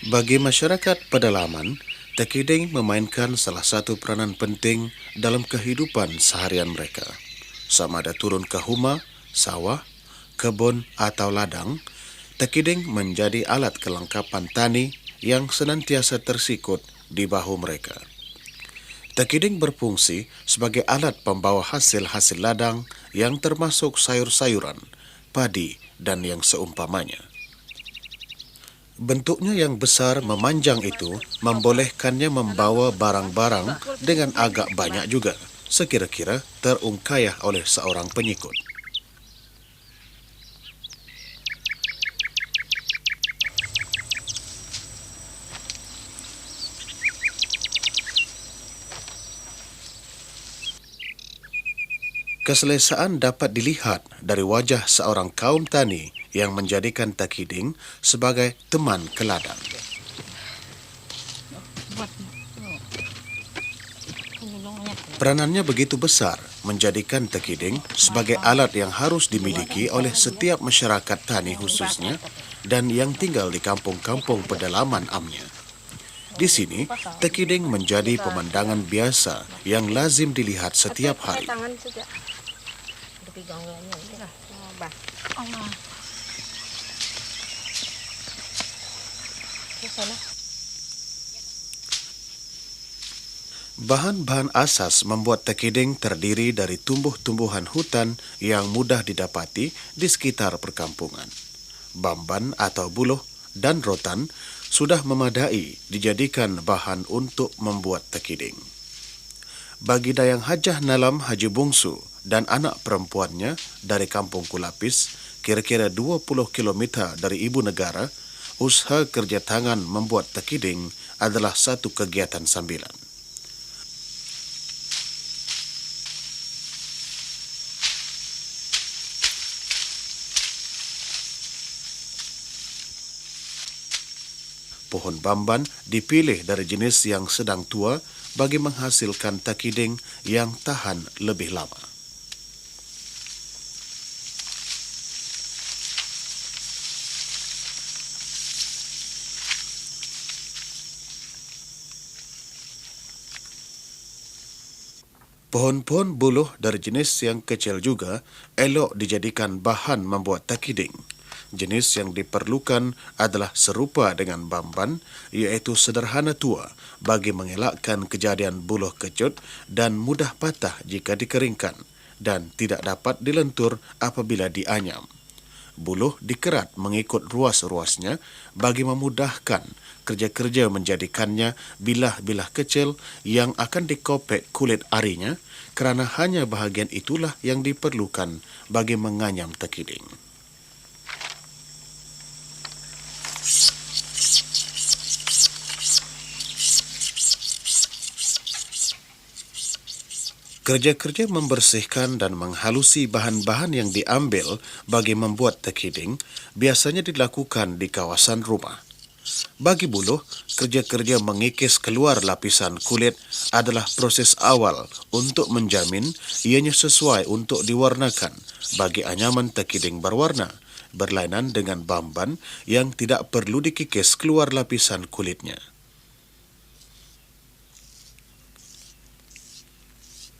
Bagi masyarakat pedalaman, tekiding memainkan salah satu peranan penting dalam kehidupan seharian mereka. Sama ada turun ke huma, sawah, kebun atau ladang, tekiding menjadi alat kelengkapan tani yang senantiasa tersikut di bahu mereka. Tekiding berfungsi sebagai alat pembawa hasil-hasil ladang yang termasuk sayur-sayuran, padi, dan yang seumpamanya. Bentuknya yang besar memanjang itu membolehkannya membawa barang-barang dengan agak banyak juga, sekira-kira terungkayah oleh seorang penyikut. Keselesaan dapat dilihat dari wajah seorang kaum tani yang menjadikan tekiding sebagai teman ke ladang. Peranannya begitu besar menjadikan tekiding sebagai alat yang harus dimiliki oleh setiap masyarakat tani khususnya dan yang tinggal di kampung-kampung pedalaman amnya. Di sini, tekiding menjadi pemandangan biasa yang lazim dilihat setiap hari. Bahan-bahan asas membuat tekiding terdiri dari tumbuh-tumbuhan hutan yang mudah didapati di sekitar perkampungan. Bamban atau buluh dan rotan sudah memadai dijadikan bahan untuk membuat tekiding. Bagi Dayang Hajah Nalam Haji Bungsu dan anak perempuannya dari Kampung Kulapis, kira-kira 20 km dari ibu negara, usaha kerja tangan membuat tekiding adalah satu kegiatan sambilan. Pohon bamban dipilih dari jenis yang sedang tua bagi menghasilkan tekiding yang tahan lebih lama. Pohon-pohon buluh dari jenis yang kecil juga elok dijadikan bahan membuat tekiding. Jenis yang diperlukan adalah serupa dengan bamban, iaitu sederhana tua bagi mengelakkan kejadian buluh kecut dan mudah patah jika dikeringkan dan tidak dapat dilentur apabila dianyam. Buluh dikerat mengikut ruas-ruasnya bagi memudahkan kerja-kerja menjadikannya bilah-bilah kecil yang akan dikopek kulit arinya kerana hanya bahagian itulah yang diperlukan bagi menganyam tekiding. Kerja-kerja membersihkan dan menghalusi bahan-bahan yang diambil bagi membuat tekiding biasanya dilakukan di kawasan rumah. Bagi buluh, kerja-kerja mengikis keluar lapisan kulit adalah proses awal untuk menjamin ianya sesuai untuk diwarnakan bagi anyaman tekiding berwarna, berlainan dengan bamban yang tidak perlu dikikis keluar lapisan kulitnya.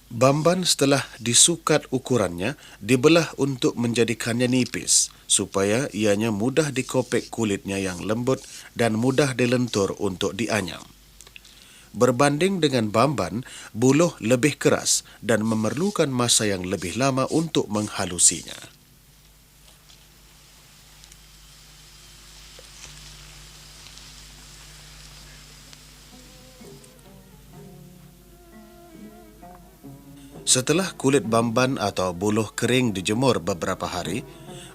Bamban setelah disukat ukurannya dibelah untuk menjadikannya nipis supaya ianya mudah dikopek kulitnya yang lembut dan mudah dilentur untuk dianyam. Berbanding dengan bamban, buluh lebih keras dan memerlukan masa yang lebih lama untuk menghalusinya. Setelah kulit bamban atau buluh kering dijemur beberapa hari,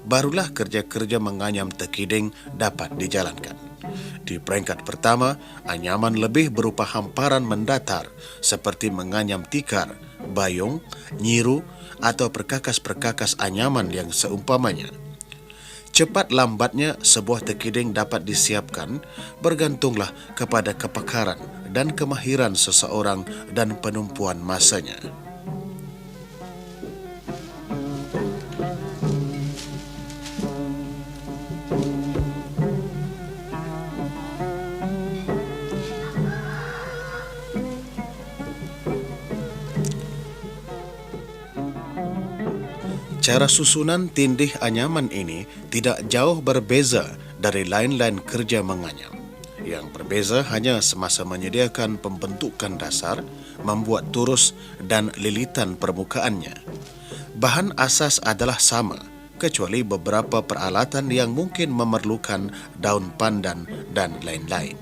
barulah kerja-kerja menganyam tekiding dapat dijalankan. Di peringkat pertama, anyaman lebih berupa hamparan mendatar seperti menganyam tikar, bayung, nyiru atau perkakas-perkakas anyaman yang seumpamanya. Cepat lambatnya sebuah tekiding dapat disiapkan bergantunglah kepada kepakaran dan kemahiran seseorang dan penumpuan masanya. Cara susunan tindih anyaman ini tidak jauh berbeza dari lain-lain kerja menganyam. Yang berbeza hanya semasa menyediakan pembentukan dasar, membuat turus dan lilitan permukaannya. Bahan asas adalah sama, kecuali beberapa peralatan yang mungkin memerlukan daun pandan dan lain-lain.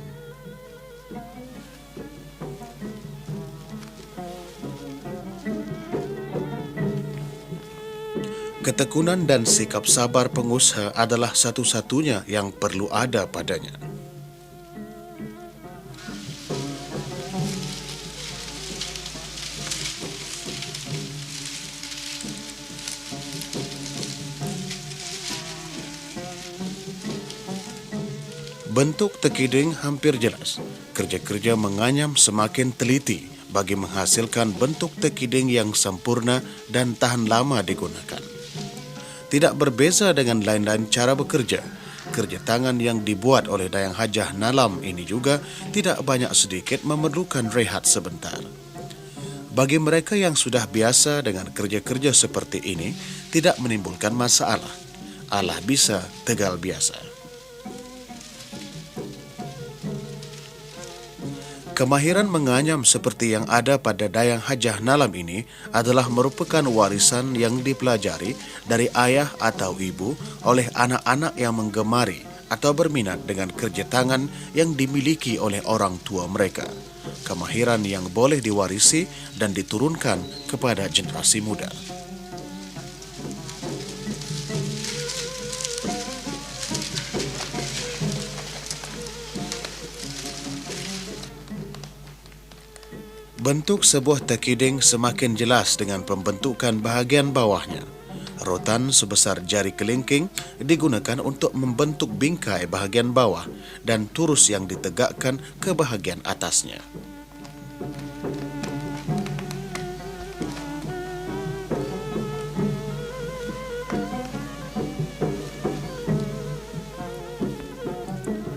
Ketekunan dan sikap sabar pengusaha adalah satu-satunya yang perlu ada padanya. Bentuk tekiding hampir jelas. Kerja-kerja menganyam semakin teliti bagi menghasilkan bentuk tekiding yang sempurna dan tahan lama digunakan. Tidak berbeza dengan lain-lain cara bekerja, kerja tangan yang dibuat oleh Dayang Hajah Nalam ini juga tidak banyak sedikit memerlukan rehat sebentar. Bagi mereka yang sudah biasa dengan kerja-kerja seperti ini, tidak menimbulkan masalah. Allah bisa, tegal biasa. Kemahiran menganyam seperti yang ada pada Dayang Hajah Nalam ini adalah merupakan warisan yang dipelajari dari ayah atau ibu oleh anak-anak yang menggemari atau berminat dengan kerja tangan yang dimiliki oleh orang tua mereka. Kemahiran yang boleh diwarisi dan diturunkan kepada generasi muda. Bentuk sebuah tekiding semakin jelas dengan pembentukan bahagian bawahnya. Rotan sebesar jari kelingking digunakan untuk membentuk bingkai bahagian bawah dan turus yang ditegakkan ke bahagian atasnya.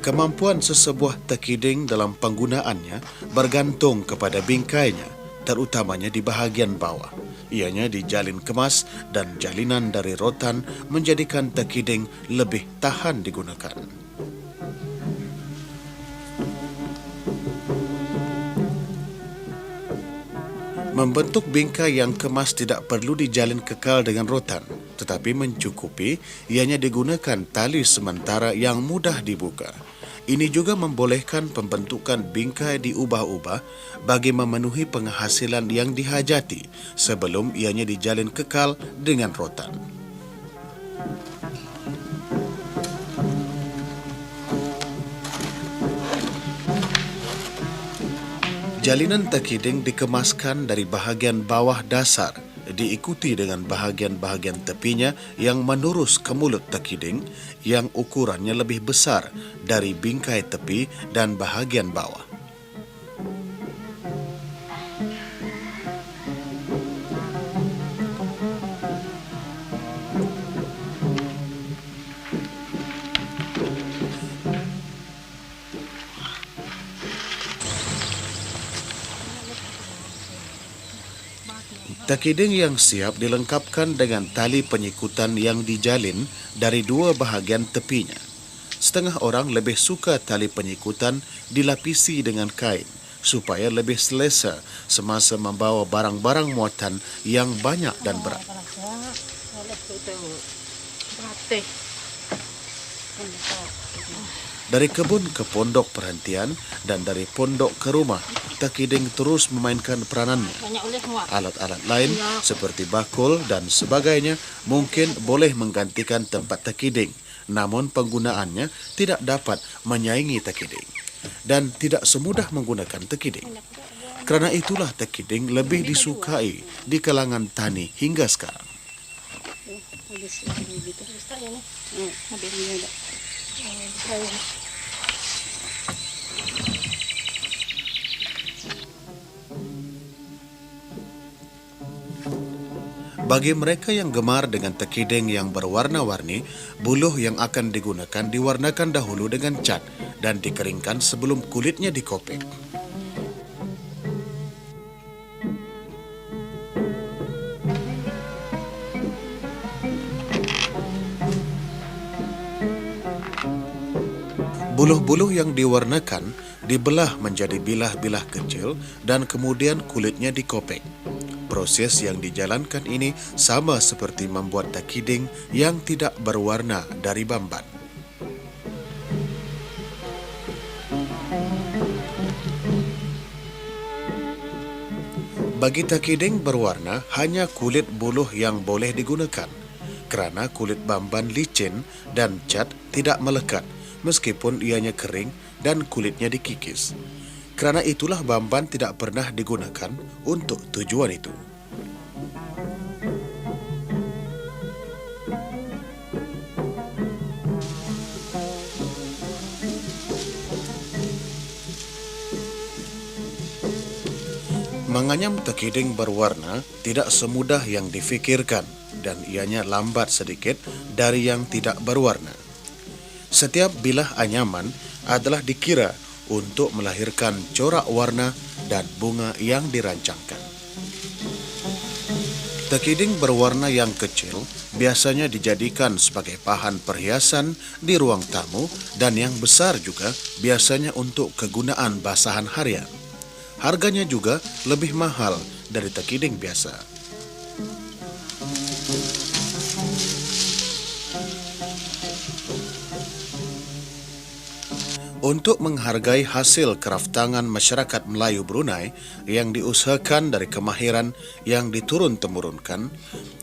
Kemampuan sesebuah tekiding dalam penggunaannya bergantung kepada bingkainya, terutamanya di bahagian bawah. Ianya dijalin kemas dan jalinan dari rotan menjadikan tekiding lebih tahan digunakan. Membentuk bingkai yang kemas tidak perlu dijalin kekal dengan rotan, tetapi mencukupi ianya digunakan tali sementara yang mudah dibuka. Ini juga membolehkan pembentukan bingkai diubah-ubah bagi memenuhi penghasilan yang dihajati sebelum ianya dijalin kekal dengan rotan. Jalinan tekiding dikemaskan dari bahagian bawah dasar, diikuti dengan bahagian-bahagian tepinya yang menurus ke mulut tekiding yang ukurannya lebih besar dari bingkai tepi dan bahagian bawah. Tekiding yang siap dilengkapkan dengan tali penyikutan yang dijalin dari dua bahagian tepinya. Setengah orang lebih suka tali penyikutan dilapisi dengan kain supaya lebih selesa semasa membawa barang-barang muatan yang banyak dan berat. Dari kebun ke pondok perhentian dan dari pondok ke rumah, tekiding terus memainkan peranannya. Alat-alat lain seperti bakul dan sebagainya mungkin boleh menggantikan tempat tekiding, namun penggunaannya tidak dapat menyaingi tekiding dan tidak semudah menggunakan tekiding. Kerana itulah tekiding lebih disukai di kalangan tani hingga sekarang. Bagi mereka yang gemar dengan tekiding yang berwarna-warni, buluh yang akan digunakan diwarnakan dahulu dengan cat dan dikeringkan sebelum kulitnya dikopek. Buluh-buluh yang diwarnakan dibelah menjadi bilah-bilah kecil dan kemudian kulitnya dikopek. Proses yang dijalankan ini sama seperti membuat takiding yang tidak berwarna dari bamban. Bagi takiding berwarna, hanya kulit buluh yang boleh digunakan, kerana kulit bamban licin dan cat tidak melekat meskipun ianya kering dan kulitnya dikikis. Kerana itulah bamban tidak pernah digunakan untuk tujuan itu. Menganyam takiding berwarna tidak semudah yang difikirkan dan ianya lambat sedikit dari yang tidak berwarna. Setiap bilah anyaman adalah dikira untuk melahirkan corak warna dan bunga yang dirancangkan. Takiding berwarna yang kecil biasanya dijadikan sebagai bahan perhiasan di ruang tamu dan yang besar juga biasanya untuk kegunaan basahan harian. Harganya juga lebih mahal dari takiding biasa. Untuk menghargai hasil kraftangan masyarakat Melayu Brunei yang diusahakan dari kemahiran yang diturun-temurunkan,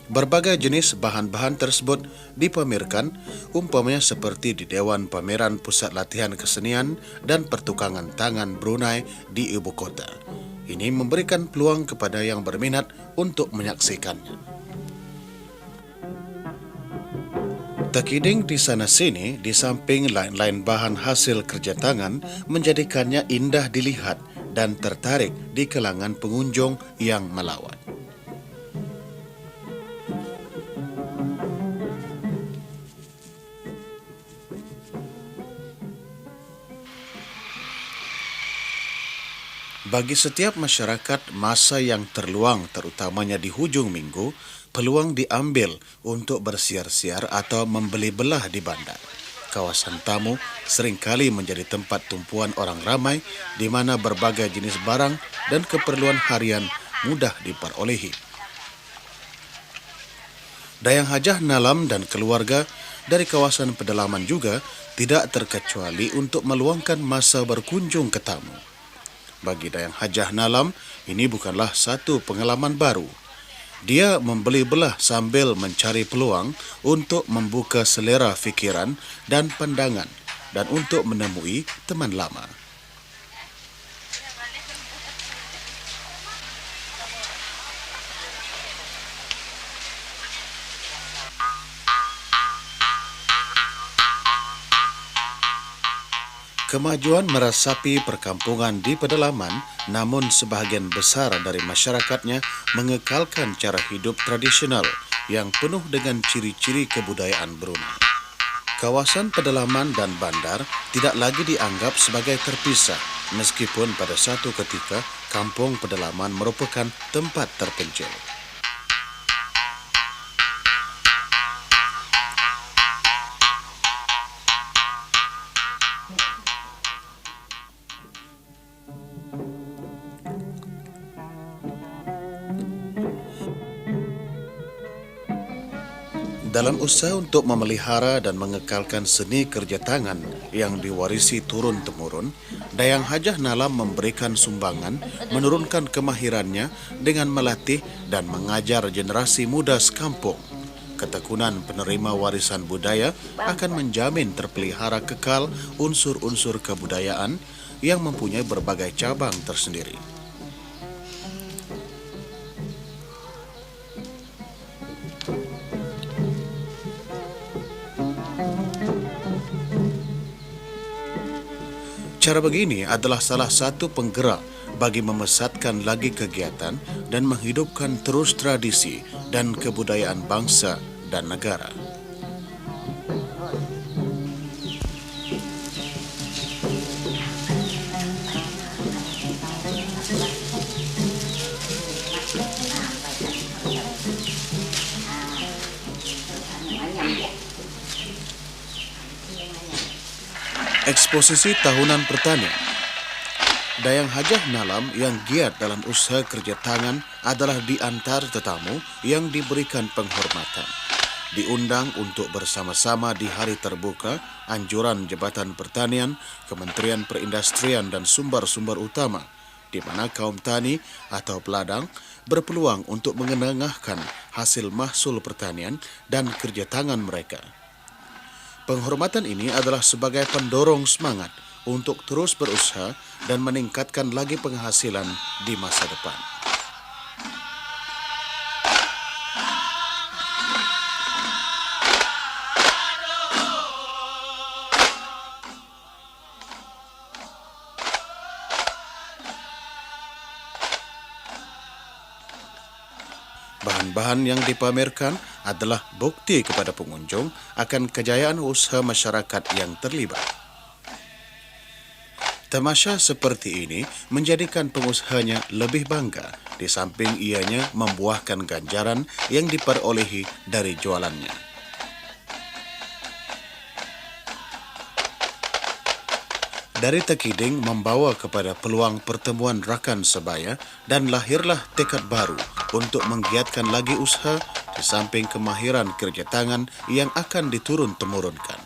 berbagai jenis bahan-bahan tersebut dipamerkan umpamanya seperti di Dewan Pameran Pusat Latihan Kesenian dan Pertukangan Tangan Brunei di ibu kota. Ini memberikan peluang kepada yang berminat untuk menyaksikannya. Takiding di sana-sini di samping lain-lain bahan hasil kerja tangan menjadikannya indah dilihat dan tertarik di kalangan pengunjung yang melawat. Bagi setiap masyarakat, masa yang terluang terutamanya di hujung minggu, peluang diambil untuk bersiar-siar atau membeli belah di bandar. Kawasan tamu seringkali menjadi tempat tumpuan orang ramai di mana berbagai jenis barang dan keperluan harian mudah diperolehi. Dayang Hajah Nalam dan keluarga dari kawasan pedalaman juga tidak terkecuali untuk meluangkan masa berkunjung ke tamu. Bagi Dayang Hajah Nalam, ini bukanlah satu pengalaman baru. Dia membeli belah sambil mencari peluang untuk membuka selera fikiran dan pandangan dan untuk menemui teman lama. Kemajuan meresapi perkampungan di pedalaman, namun sebahagian besar dari masyarakatnya mengekalkan cara hidup tradisional yang penuh dengan ciri-ciri kebudayaan Brunei. Kawasan pedalaman dan bandar tidak lagi dianggap sebagai terpisah, meskipun pada satu ketika kampung pedalaman merupakan tempat terpencil. Dalam usaha untuk memelihara dan mengekalkan seni kerja tangan yang diwarisi turun-temurun, Dayang Hajah Nalam memberikan sumbangan menurunkan kemahirannya dengan melatih dan mengajar generasi muda sekampung. Ketekunan penerima warisan budaya akan menjamin terpelihara kekal unsur-unsur kebudayaan yang mempunyai berbagai cabang tersendiri. Cara begini adalah salah satu penggerak bagi memesatkan lagi kegiatan dan menghidupkan terus tradisi dan kebudayaan bangsa dan negara. Eksposisi Tahunan Pertanian. Dayang Hajah Nalam yang giat dalam usaha kerja tangan adalah di antara tetamu yang diberikan penghormatan. Diundang untuk bersama-sama di hari terbuka anjuran Jabatan Pertanian, Kementerian Perindustrian dan Sumber-Sumber Utama, di mana kaum tani atau peladang berpeluang untuk mengenengahkan hasil mahsul pertanian dan kerja tangan mereka. Penghormatan ini adalah sebagai pendorong semangat untuk terus berusaha dan meningkatkan lagi penghasilan di masa depan. Bahan-bahan yang dipamerkan adalah bukti kepada pengunjung akan kejayaan usaha masyarakat yang terlibat. Tamasya seperti ini menjadikan pengusahanya lebih bangga di samping ianya membuahkan ganjaran yang diperolehi dari jualannya. Dari Takiding membawa kepada peluang pertemuan rakan sebaya dan lahirlah tekad baru untuk menggiatkan lagi usaha di samping kemahiran kerja tangan yang akan diturun-temurunkan.